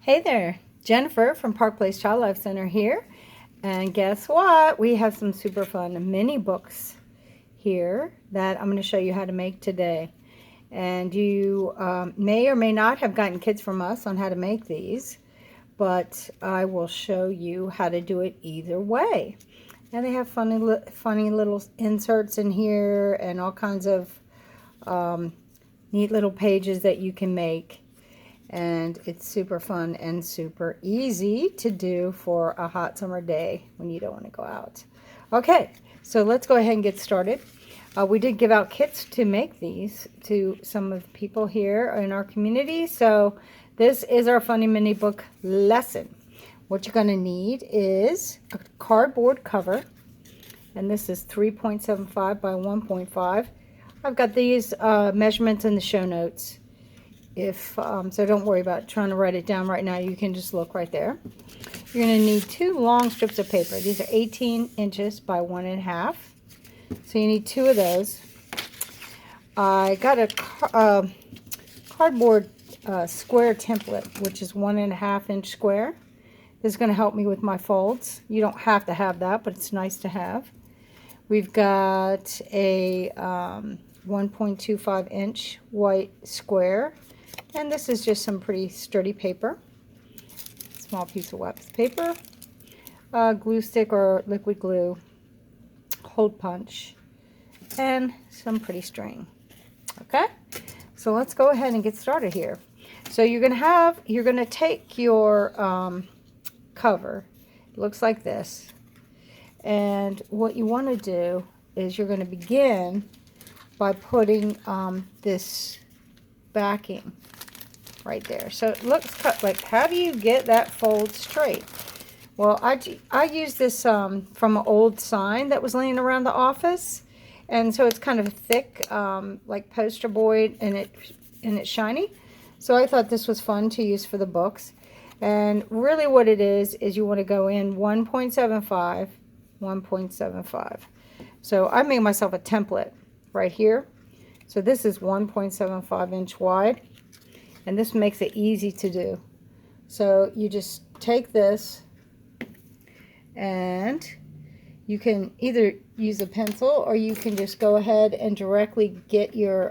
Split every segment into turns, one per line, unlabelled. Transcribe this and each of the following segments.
Hey there, Jennifer from Park Place Child Life Center here. And guess what? We have some super fun mini books here that I'm going to show you how to make today. And you may or may not have gotten kits from us on how to make these, but I will show you how to do it either way. And they have funny little inserts in here and all kinds of neat little pages that you can make. And it's super fun and super easy to do for a hot summer day when you don't want to go out. Okay, so let's go ahead and get started. We did give out kits to make these to some of the people here in our community. So this is our funny mini book lesson. What you're going to need is a cardboard cover, and this is 3.75 by 1.5. I've got these measurements in the show notes. So don't worry about trying to write it down right now. You can just look right there. You're going to need 2 long strips of paper. These are 18 inches by 1.5. So you need 2 of those. I got a cardboard square template, which is 1.5 inch square. This is going to help me with my folds. You don't have to have that, but it's nice to have. We've got a 1.25 inch white square. And this is just some pretty sturdy paper. Small piece of wax paper. Glue stick or liquid glue. Hole punch. And some pretty string. Okay? So let's go ahead and get started here. So you're going to take your cover. It looks like this. And what you want to do is you're going to begin by putting this backing right there. So it looks like, how do you get that fold straight? Well, I used this from an old sign that was laying around the office, and so it's kind of thick, like poster board, and it's shiny. So I thought this was fun to use for the books. And really what it is you want to go in 1.75, 1.75. So I made myself a template right here. So this is 1.75 inch wide, and this makes it easy to do. So you just take this, and you can either use a pencil or you can just go ahead and directly get your,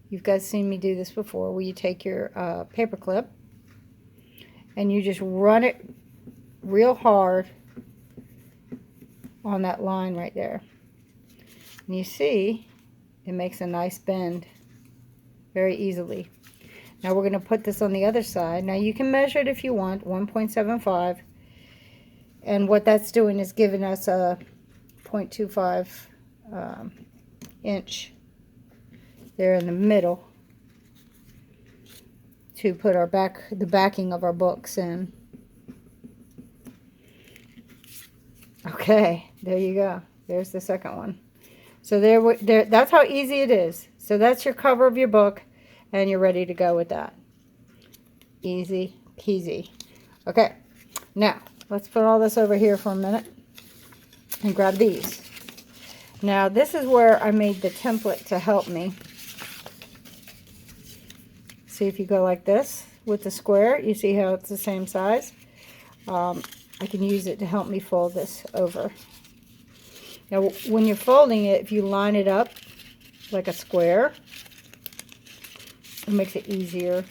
you've guys seen me do this before, where you take your paper clip and you just run it real hard on that line right there. And you see, it makes a nice bend very easily. Now we're going to put this on the other side. Now you can measure it if you want, 1.75. And what that's doing is giving us a 0.25 inch there in the middle to put the backing of our books in. Okay, there you go. There's the second one. So there, that's how easy it is. So that's your cover of your book, and you're ready to go with that. Easy peasy. Okay, now let's put all this over here for a minute and grab these. Now this is where I made the template to help me. See, if you go like this with the square, you see how it's the same size. I can use it to help me fold this over. Now, when you're folding it, if you line it up like a square, it makes it easier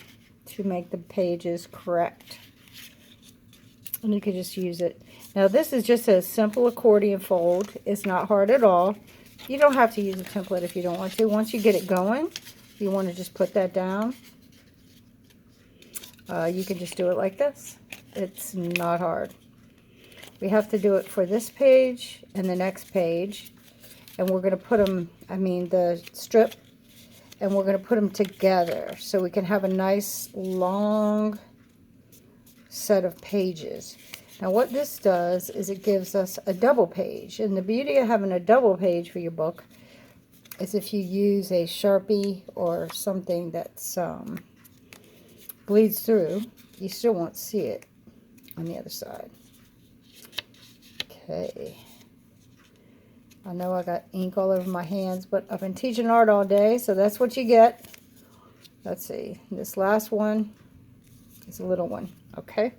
to make the pages correct. And you can just use it. Now, this is just a simple accordion fold. It's not hard at all. You don't have to use a template if you don't want to. Once you get it going, you want to just put that down. You can just do it like this. It's not hard. We have to do it for this page and the next page, and we're going to put them, the strip, and we're going to put them together so we can have a nice long set of pages. Now what this does is it gives us a double page, and the beauty of having a double page for your book is if you use a Sharpie or something that's bleeds through, you still won't see it on the other side. Okay, I know I got ink all over my hands, but I've been teaching art all day, so that's what you get. Let's see, this last one It's a little one. Okay.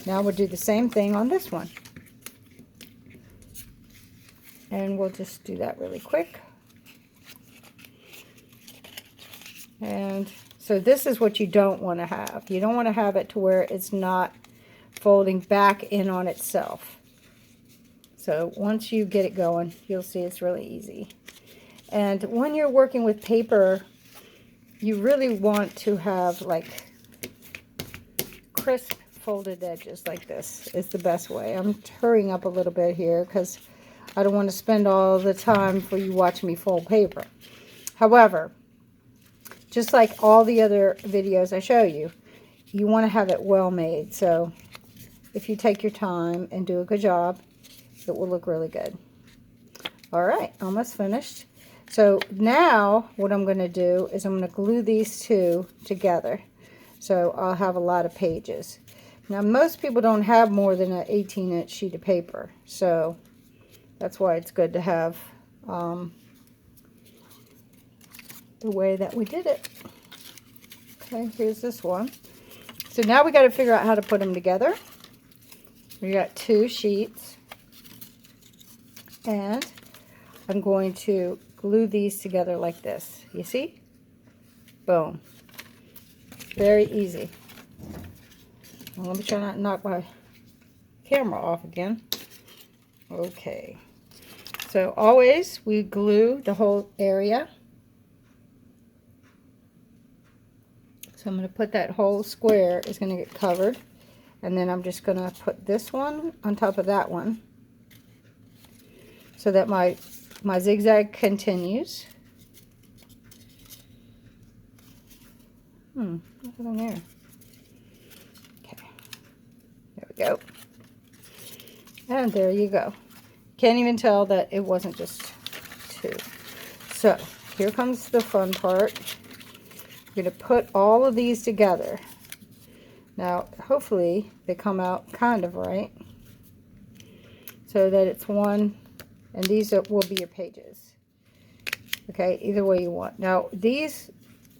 Now we'll do the same thing on this one. And we'll just do that really quick. And so this is what you don't want to have. You don't want to have it to where it's not folding back in on itself. So once you get it going, you'll see it's really easy. And when you're working with paper, you really want to have like crisp folded edges like this is the best way. I'm hurrying up a little bit here because I don't want to spend all the time for you watching me fold paper. However, just like all the other videos I show you, you want to have it well made. So if you take your time and do a good job, it will look really good. All right, almost finished. So now what I'm going to do is I'm going to glue these two together. So I'll have a lot of pages. Now most people don't have more than an 18-inch sheet of paper. So that's why it's good to have the way that we did it. Okay, here's this one. So now we got to figure out how to put them together. We got two sheets. And I'm going to glue these together like this. You see? Boom. Very easy. Well, let me try not to knock my camera off again. Okay. So always we glue the whole area. So I'm going to put that whole square is going to get covered. And then I'm just going to put this one on top of that one, so that my zigzag continues. Nothing in there. Okay, there we go. And there you go. Can't even tell that it wasn't just two. So here comes the fun part. I'm going to put all of these together. Now, hopefully they come out kind of right, so that it's one, and these will be your pages. Okay, either way you want. Now, these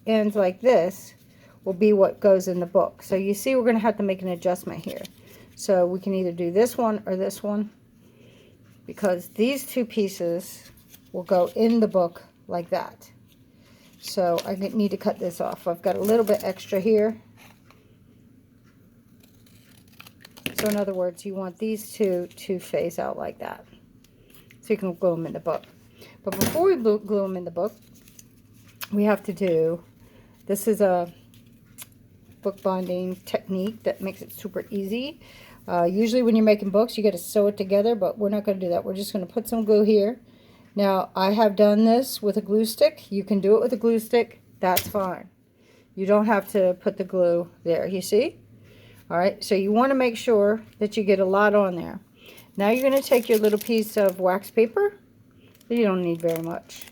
ends like this will be what goes in the book. So you see we're going to have to make an adjustment here. So we can either do this one or this one, because these two pieces will go in the book like that. So I need to cut this off. I've got a little bit extra here. So in other words, you want these two to face out like that, so you can glue them in the book. But before we glue them in the book, we have to do, this is a bookbinding technique that makes it super easy. Usually when you're making books, you got to sew it together, but we're not going to do that. We're just going to put some glue here. Now, I have done this with a glue stick. You can do it with a glue stick. That's fine. You don't have to put the glue there, you see? All right, so you want to make sure that you get a lot on there. Now you're going to take your little piece of wax paper. You don't need very much.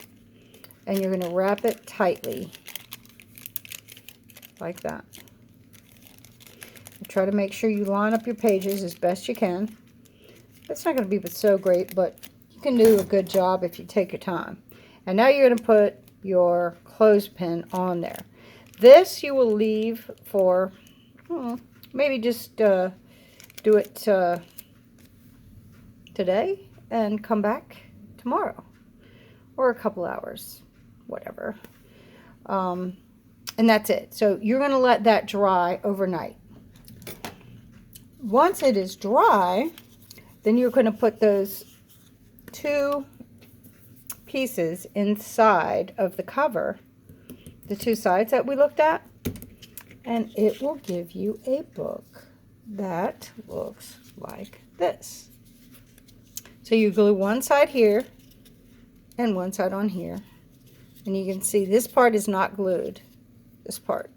And you're going to wrap it tightly. Like that. And try to make sure you line up your pages as best you can. It's not going to be so great, but you can do a good job if you take your time. And now you're going to put your clothespin on there. This you will leave for... maybe just do it today and come back tomorrow, or a couple hours, whatever. And that's it. So you're going to let that dry overnight. Once it is dry, then you're going to put those two pieces inside of the cover, the two sides that we looked at. And it will give you a book that looks like this. So you glue one side here and one side on here. And you can see this part is not glued, this part.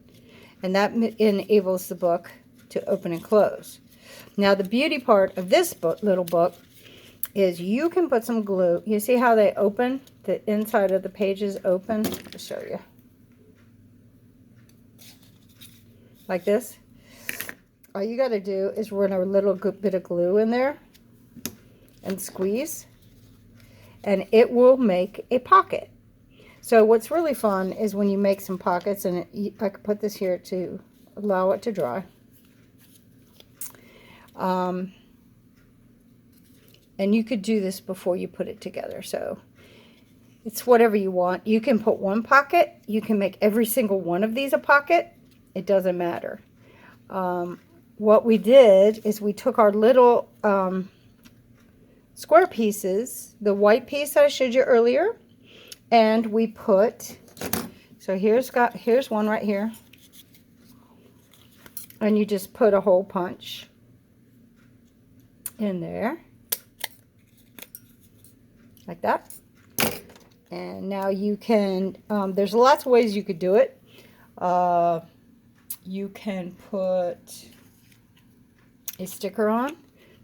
And that enables the book to open and close. Now the beauty part of this book, little book, is you can put some glue. You see how they open? The inside of the pages open. I'll show you. Like this. All you got to do is run a little bit of glue in there and squeeze, and it will make a pocket. So what's really fun is when you make some pockets, and I could put this here to allow it to dry. And you could do this before you put it together. So it's whatever you want. You can put one pocket. You can make every single one of these a pocket. It doesn't matter. What we did is we took our little square pieces, the white piece that I showed you earlier, and we put, so here's one right here, and you just put a hole punch in there like that. And now you can, there's lots of ways you could do it. You can put a sticker on.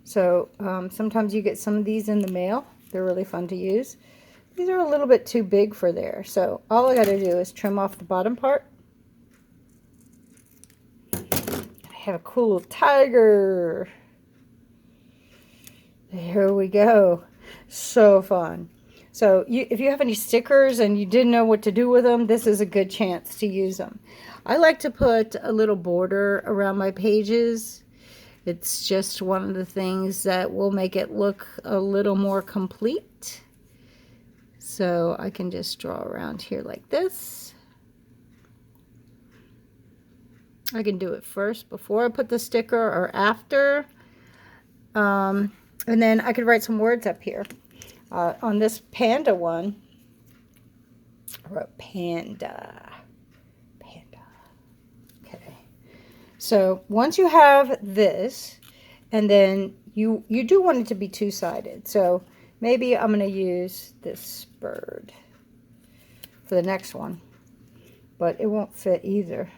So sometimes you get some of these in the mail. They're really fun to use. These are a little bit too big for there. So all I got to do is trim off the bottom part. I have a cool little tiger. There we go. So fun. So if you have any stickers and you didn't know what to do with them, this is a good chance to use them. I like to put a little border around my pages. It's just one of the things that will make it look a little more complete. So I can just draw around here like this. I can do it first before I put the sticker or after. And then I could write some words up here. On this panda one, I wrote panda. Okay. So once you have this, and then you do want it to be two-sided. So maybe I'm going to use this bird for the next one, but it won't fit either.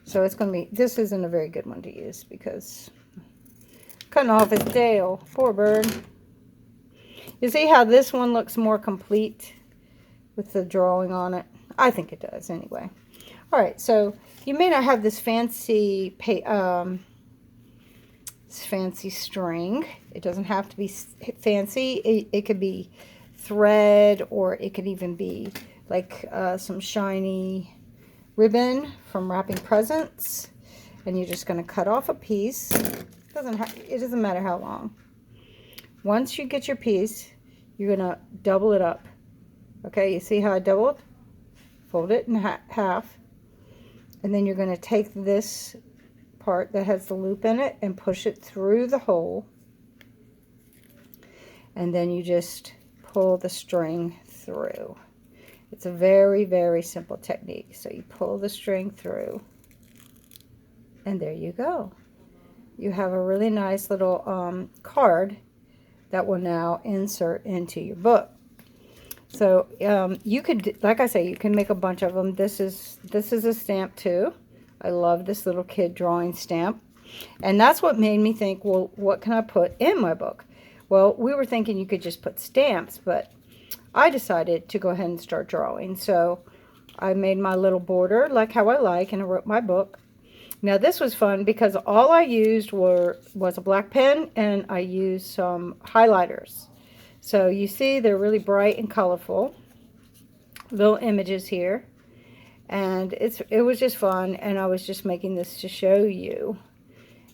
So it's going to be, this isn't a very good one to use because cutting off his tail. Poor bird. You see how this one looks more complete with the drawing on it? I think it does anyway. All right, so you may not have this fancy string. It doesn't have to be fancy. It could be thread, or it could even be like some shiny ribbon from wrapping presents. And you're just going to cut off a piece. It doesn't matter how long. Once you get your piece, you're going to double it up. Okay, you see how I doubled? Fold it in half. And then you're going to take this part that has the loop in it and push it through the hole. And then you just pull the string through. It's a very, very simple technique. So you pull the string through. And there you go. You have a really nice little card that will now insert into your book. So you could, like I say, you can make a bunch of them. This is a stamp too. I love this little kid drawing stamp. And that's what made me think, well, what can I put in my book? Well, we were thinking you could just put stamps, but I decided to go ahead and start drawing. So I made my little border like how I like, and I wrote my book. Now this was fun because all I used was a black pen, and I used some highlighters. So you see they're really bright and colorful. Little images here. And it was just fun, and I was just making this to show you.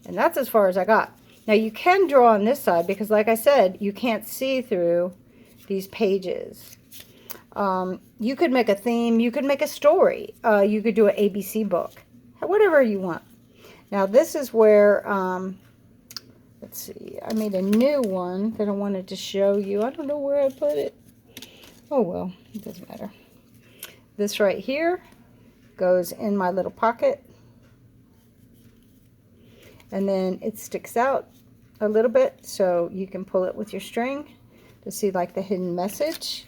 And that's as far as I got. Now you can draw on this side because, like I said, you can't see through these pages. You could make a theme. You could make a story. You could do an ABC book. Whatever you want. Now this is where, let's see, I made a new one that I wanted to show you. I don't know where I put it. Oh well, it doesn't matter. This right here goes in my little pocket. And then it sticks out a little bit, so you can pull it with your string to see like the hidden message.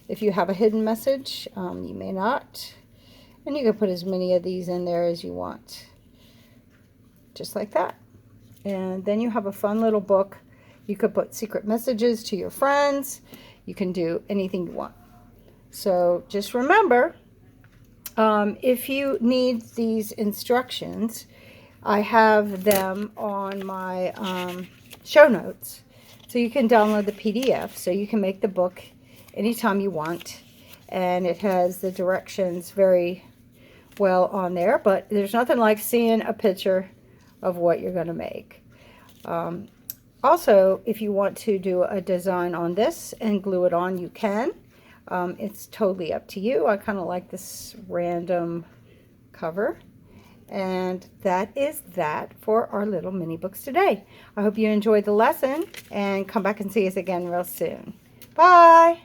If you have a hidden message, you may not. And you can put as many of these in there as you want. Just like that. And then you have a fun little book. You could put secret messages to your friends. You can do anything you want. So just remember, if you need these instructions, I have them on my show notes. So you can download the PDF. So you can make the book anytime you want. And it has the directions very well on there, but there's nothing like seeing a picture of what you're going to make. Also, if you want to do a design on this and glue it on, you can. It's totally up to you. I kind of like this random cover. And that is that for our little mini books today. I hope you enjoyed the lesson, and come back and see us again real soon. Bye!